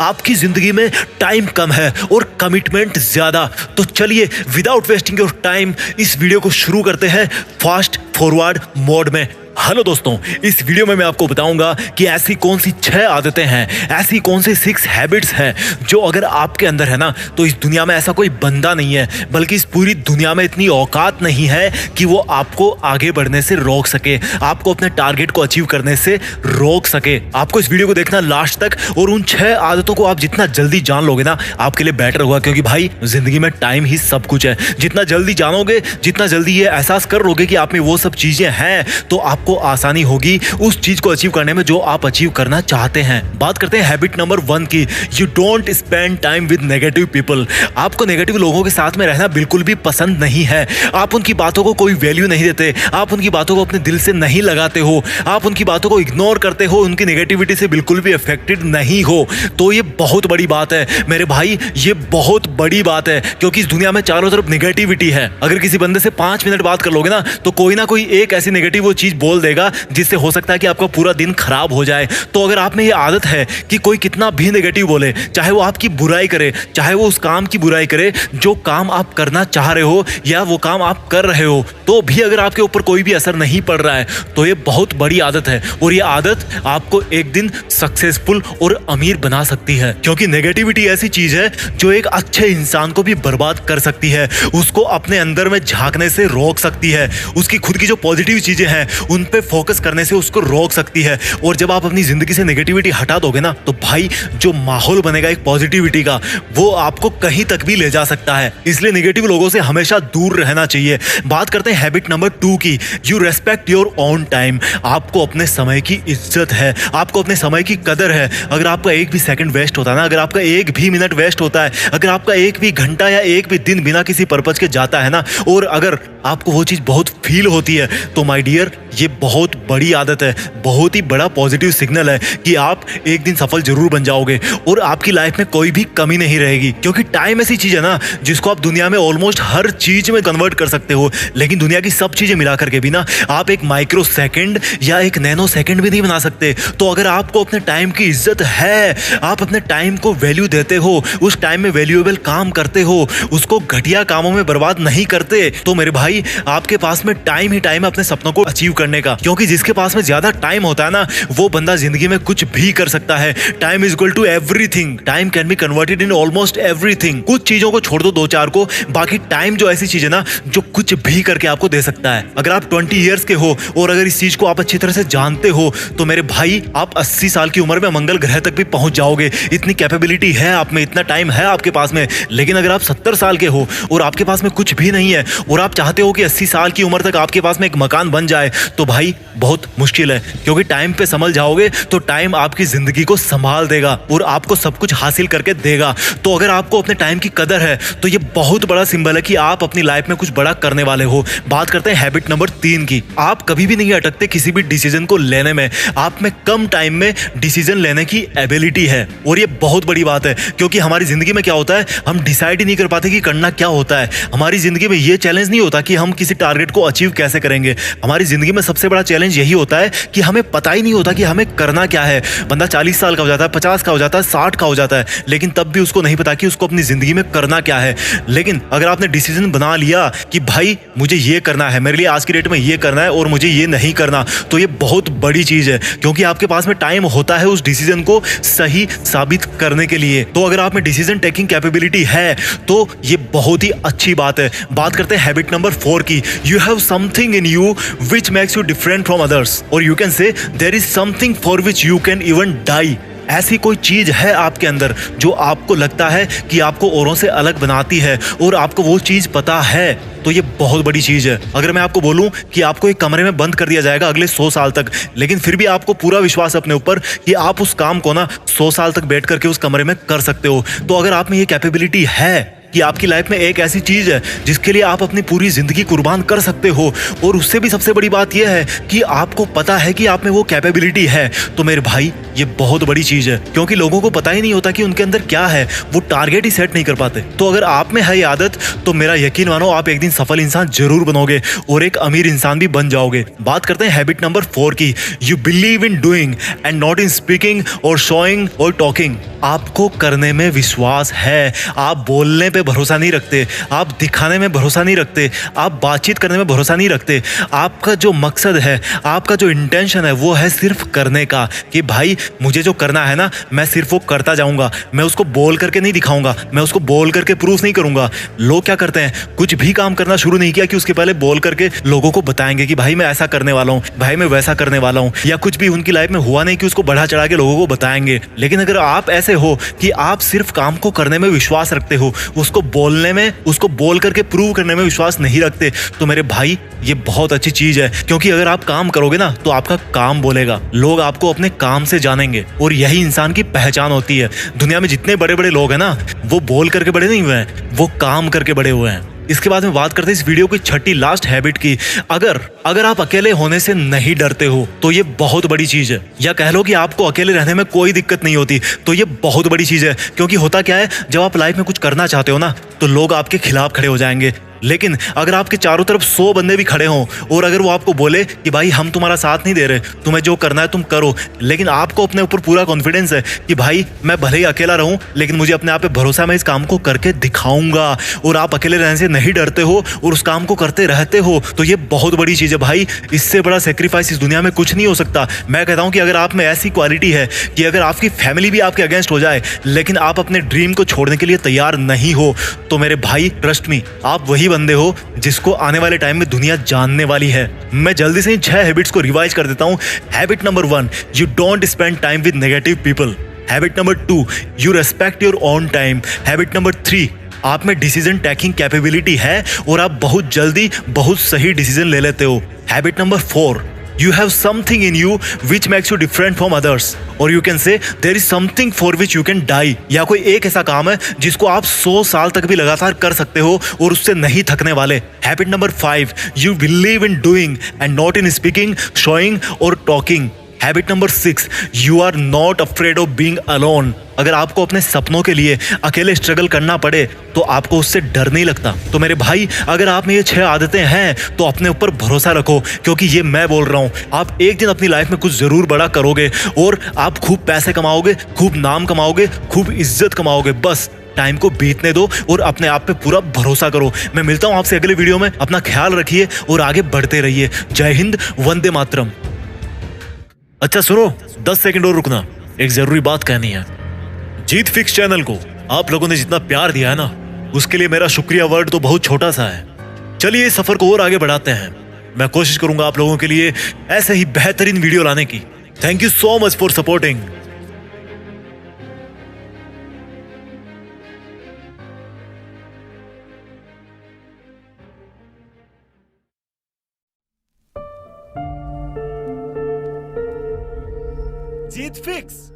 आपकी जिंदगी में टाइम कम है और कमिटमेंट ज्यादा। तो चलिए विदाउट वेस्टिंग योर टाइम इस वीडियो को शुरू करते हैं फास्ट फॉरवर्ड मोड में। हेलो दोस्तों, इस वीडियो में मैं आपको बताऊंगा कि ऐसी कौन सी 6 आदतें हैं, ऐसी कौन सी 6 हैबिट्स हैं जो अगर आपके अंदर है ना तो इस दुनिया में ऐसा कोई बंदा नहीं है, बल्कि इस पूरी दुनिया में इतनी औकात नहीं है कि वो आपको आगे बढ़ने से रोक सके, आपको अपने टारगेट को अचीव करने से रोक सके। आपको इस वीडियो को देखना लास्ट तक और उन 6 आदतों को आप जितना जल्दी जान लोगे ना आपके लिए बेटर होगा, क्योंकि भाई जिंदगी में टाइम ही सब कुछ है। जितना जल्दी जानोगे, जितना जल्दी ये एहसास कर लोगे कि आप में वो सब चीजें हैं, तो आपको आसानी होगी उस चीज को अचीव करने में जो आप अचीव करना चाहते हैं। बात करते हैं हैबिट नंबर 1 की। You don't spend time with negative people. आपको नेगेटिव लोगों के साथ में रहना बिल्कुल भी पसंद नहीं है। आप उनकी बातों को कोई वैल्यू नहीं देते, आप उनकी बातों को अपने दिल से नहीं लगाते हो, आप उनकी बातों को इग्नोर करते हो, उनकी नेगेटिविटी से बिल्कुल भी अफेक्टेड नहीं हो। तो ये बहुत बड़ी बात है मेरे भाई, ये बहुत बड़ी बात है, क्योंकि इस दुनिया में चारों तरफ नेगेटिविटी है। अगर किसी बंदे से 5 मिनट बात कर लोगे ना तो कोई ना कोई एक ऐसी नेगेटिव वो चीज बोल देगा जिससे हो सकता है कि आपका पूरा दिन खराब हो जाए। तो अगर आप में ये आदत है कि कोई कितना भी नेगेटिव बोले, चाहे वो आपकी बुराई करे, चाहे वो उस काम की बुराई करे जो काम आप करना चाह रहे हो या वो काम आप कर रहे हो, तो भी अगर आपके ऊपर कोई भी असर नहीं पड़ रहा है तो ये बहुत बड़ी आदत है। और ये आदत आपको एक दिन सक्सेसफुल और अमीर बना सकती है, क्योंकि नेगेटिविटी ऐसी चीज है जो एक अच्छे इंसान को भी बर्बाद कर सकती है, उसको अपने अंदर में झांकने से रोक सकती है, उसकी खुद की जो पॉजिटिव चीजें हैं उन पे फोकस करने से उसको रोक सकती है। और जब आप अपनी जिंदगी से नेगेटिविटी हटा दोगे ना तो भाई जो माहौल बनेगा एक पॉजिटिविटी का, वो आपको कहीं तक भी ले जा सकता है। इसलिए नेगेटिव लोगों से हमेशा दूर रहना चाहिए। बात करते हैं हैबिट नंबर 2 की। You respect your own time. आपको अपने समय की इज्जत है, आपको अपने समय की कदर है। अगर आपका एक भी सेकंड वेस्ट होता है ना, अगर आपका एक भी मिनट वेस्ट होता है, अगर आपका एक भी घंटा या एक भी दिन बिना किसी पर्पज के जाता है ना, और अगर आपको वो चीज बहुत फील होती है, तो माय डियर ये बहुत बड़ी आदत है, बहुत ही बड़ा पॉजिटिव सिग्नल है कि आप एक दिन सफल जरूर बन जाओगे और आपकी लाइफ में कोई भी कमी नहीं रहेगी। क्योंकि टाइम ऐसी चीज है ना जिसको आप दुनिया में ऑलमोस्ट हर चीज में कन्वर्ट कर सकते हो, लेकिन दुनिया की सब चीजें मिला करके भी ना आप एक माइक्रो सेकंड या एक नैनो सेकंड भी नहीं बना सकते। तो अगर आपको अपने टाइम की इज्जत है, आप अपने टाइम को वैल्यू देते हो, उस टाइम में वैल्यूएबल काम करते हो, उसको घटिया कामों में बर्बाद नहीं करते, तो मेरे भाई आपके पास में टाइम ही टाइम है अपने सपनों को अचीव करने का। क्योंकि जिसके पास में ज्यादा टाइम होता है ना वो बंदा जिंदगी में कुछ भी कर सकता है। Time is equal to everything. Time can be converted in almost everything. कुछ चीजों को छोड़ दो, 2-4 को, बाकी टाइम जो ऐसी चीज है ना जो कुछ भी करके आपको दे सकता है। अगर आप 20 ईयर्स के हो और अगर इस चीज को आप अच्छी तरह से जानते हो तो मेरे भाई आप 80 साल की उम्र में मंगल ग्रह तक भी पहुंच जाओगे। इतनी कैपेबिलिटी है आप में, इतना टाइम है आपके पास में। लेकिन अगर आप 70 साल के हो और आपके पास में कुछ भी नहीं है और आप चाहते हो कि 80 साल की उम्र तक आपके पास में एक मकान बन जाए, तो भाई बहुत मुश्किल है। क्योंकि टाइम पे संभल जाओगे तो टाइम आपकी जिंदगी को संभाल देगा और आपको सब कुछ हासिल करके देगा। तो अगर आपको अपने टाइम की कदर है तो ये बहुत बड़ा सिंबल है कि आप अपनी लाइफ में कुछ बड़ा करने वाले हो। बात करते हैं हैबिट नंबर 3 की। आप कभी भी नहीं अटकते किसी भी डिसीजन को लेने में। आप में कम टाइम में डिसीजन लेने की एबिलिटी है और ये बहुत बड़ी बात है, क्योंकि हमारी जिंदगी में क्या होता है, हम डिसाइड ही नहीं कर पाते कि करना क्या होता है। हमारी जिंदगी में ये चैलेंज नहीं होता कि हम किसी टारगेट को अचीव कैसे करेंगे। हमारी जिंदगी में सबसे बड़ा चैलेंज यही होता है कि हमें पता ही नहीं होता कि हमें करना क्या है। बंदा 40 साल का हो जाता है, 50 का हो जाता है, 60 का हो जाता है, लेकिन तब भी उसको नहीं पता कि उसको अपनी जिंदगी में करना क्या है। लेकिन अगर आपने डिसीजन बना लिया कि भाई मुझे ये करना है, मेरे लिए आज की डेट में ये करना है और मुझे ये नहीं करना, तो ये बहुत बड़ी चीज है, क्योंकि आपके पास में टाइम होता है उस डिसीजन को सही साबित करने के लिए। तो अगर आप में डिसीजन टेकिंग कैपेबिलिटी है तो ये बहुत ही अच्छी बात है। बात करते हैं हैबिट नंबर 4 की। You have something in you which makes you different from others, और you can say there is something for which you can even die. ऐसी कोई चीज है आपके अंदर जो आपको लगता है कि आपको औरों से अलग बनाती है और आपको वो चीज पता है, तो ये बहुत बड़ी चीज है। अगर मैं आपको बोलूं कि आपको एक कमरे में बंद कर दिया जाएगा अगले 100 साल तक, लेकिन फिर भी आपको पूरा विश्वास अपने ऊपर कि आप उस काम को ना 100 साल तक बैठ करके उस कमरे में कर सकते हो, तो अगर आप में ये कैपेबिलिटी है कि आपकी लाइफ में एक ऐसी चीज है जिसके लिए आप अपनी पूरी जिंदगी कुर्बान कर सकते हो, और उससे भी सबसे बड़ी बात यह है कि आपको पता है कि आप में वो कैपेबिलिटी है, तो मेरे भाई ये बहुत बड़ी चीज है। क्योंकि लोगों को पता ही नहीं होता कि उनके अंदर क्या है, वो टारगेट ही सेट नहीं कर पाते। तो अगर आप में है ये आदत, तो मेरा यकीन मानो आप एक दिन सफल इंसान जरूर बनोगे और एक अमीर इंसान भी बन जाओगे। बात करते हैं हैबिट नंबर 4 की। You believe in doing and not in speaking और शोइंग और टॉकिंग। आपको करने में विश्वास है, आप बोलने पे भरोसा नहीं रखते, आप दिखाने में भरोसा नहीं रखते, आप बातचीत करने में भरोसा नहीं रखते। आपका जो मकसद है, आपका जो इंटेंशन है, वो है सिर्फ करने का, कि भाई मुझे जो करना है ना, मैं सिर्फ वो करता जाऊंगा, मैं उसको बोल करके नहीं दिखाऊंगा, मैं उसको बोल करके प्रूफ नहीं करूंगा। लोग क्या करते हैं, कुछ भी काम करना शुरू नहीं किया कि उसके पहले बोल करके लोगों को बताएंगे कि भाई मैं ऐसा करने वाला हूँ, भाई मैं वैसा करने वाला हूँ, या कुछ भी उनकी लाइफ में हुआ नहीं कि उसको बढ़ा चढ़ा के लोगों को बताएंगे। लेकिन अगर आप ऐसे हो कि आप सिर्फ काम को करने में विश्वास रखते हो, उसको बोलने में, उसको बोल करके प्रूव करने में विश्वास नहीं रखते, तो मेरे भाई ये बहुत अच्छी चीज है। क्योंकि अगर आप काम करोगे ना, तो आपका काम बोलेगा, लोग आपको अपने काम से जानेंगे, और यही इंसान की पहचान होती है। दुनिया में जितने बड़े बड़े लोग हैं ना, वो बोल करके बड़े नहीं हुए हैं, वो काम करके बड़े हुए हैं। इसके बाद में बात करते हैं इस वीडियो की छठी लास्ट हैबिट की। अगर आप अकेले होने से नहीं डरते हो, तो ये बहुत बड़ी चीज है। या कह लो कि आपको अकेले रहने में कोई दिक्कत नहीं होती, तो ये बहुत बड़ी चीज है। क्योंकि होता क्या है, जब आप लाइफ में कुछ करना चाहते हो ना, तो लोग आपके खिलाफ खड़े हो जाएंगे। लेकिन अगर आपके चारों तरफ 100 बंदे भी खड़े हों, और अगर वो आपको बोले कि भाई हम तुम्हारा साथ नहीं दे रहे, तुम्हें जो करना है तुम करो, लेकिन आपको अपने ऊपर पूरा कॉन्फिडेंस है कि भाई मैं भले ही अकेला रहूं, लेकिन मुझे अपने आप पे भरोसा है, मैं इस काम को करके दिखाऊंगा, और आप अकेले रहने से नहीं डरते हो और उस काम को करते रहते हो, तो ये बहुत बड़ी चीज है भाई। इससे बड़ा सेक्रीफाइस इस दुनिया में कुछ नहीं हो सकता। मैं कहता हूं कि अगर आप में ऐसी क्वालिटी है कि अगर आपकी फैमिली भी आपके अगेंस्ट हो जाए, लेकिन आप अपने ड्रीम को छोड़ने के लिए तैयार नहीं हो, तो मेरे भाई ट्रस्ट मी, आप वही बंदे हो जिसको आने वाले टाइम में दुनिया जानने वाली है। मैं जल्दी से इन 6 हैबिट्स को रिवाइज कर देता हूं। Habit number 1, you don't spend time with negative people. Habit number 2, you respect your own time. Habit number 3, आप में डिसीजन टेकिंग कैपेबिलिटी है और आप बहुत जल्दी बहुत सही डिसीजन ले लेते हो। Habit number 4, you have something in you which makes you different from others, or you can say there is something for which you can die। या कोई एक ऐसा काम है जिसको आप 100 साल तक भी लगातार कर सकते हो और उससे नहीं थकने वाले। Habit number 5, you believe in doing and not in speaking, showing or talking। Habit number 6, you are not afraid of being alone. अगर आपको अपने सपनों के लिए अकेले स्ट्रगल करना पड़े, तो आपको उससे डर नहीं लगता। तो मेरे भाई, अगर आप में ये 6 आदतें हैं, तो अपने ऊपर भरोसा रखो, क्योंकि ये मैं बोल रहा हूँ, आप एक दिन अपनी लाइफ में कुछ जरूर बड़ा करोगे, और आप खूब पैसे कमाओगे, खूब नाम कमाओगे, खूब इज्जत कमाओगे। बस टाइम को बीतने दो और अपने आप पे पूरा भरोसा करो। मैं मिलता हूँ आपसे अगले वीडियो में। अपना ख्याल रखिए और आगे बढ़ते रहिए। जय हिंद, वंदे मातरम। अच्छा सुनो, 10 सेकंड और रुकना, एक जरूरी बात कहनी है। जीत फिक्स चैनल को आप लोगों ने जितना प्यार दिया है ना, उसके लिए मेरा शुक्रिया वर्ड तो बहुत छोटा सा है। चलिए इस सफर को और आगे बढ़ाते हैं। मैं कोशिश करूंगा आप लोगों के लिए ऐसे ही बेहतरीन वीडियो लाने की। Thank you so much for supporting. Jeet fix.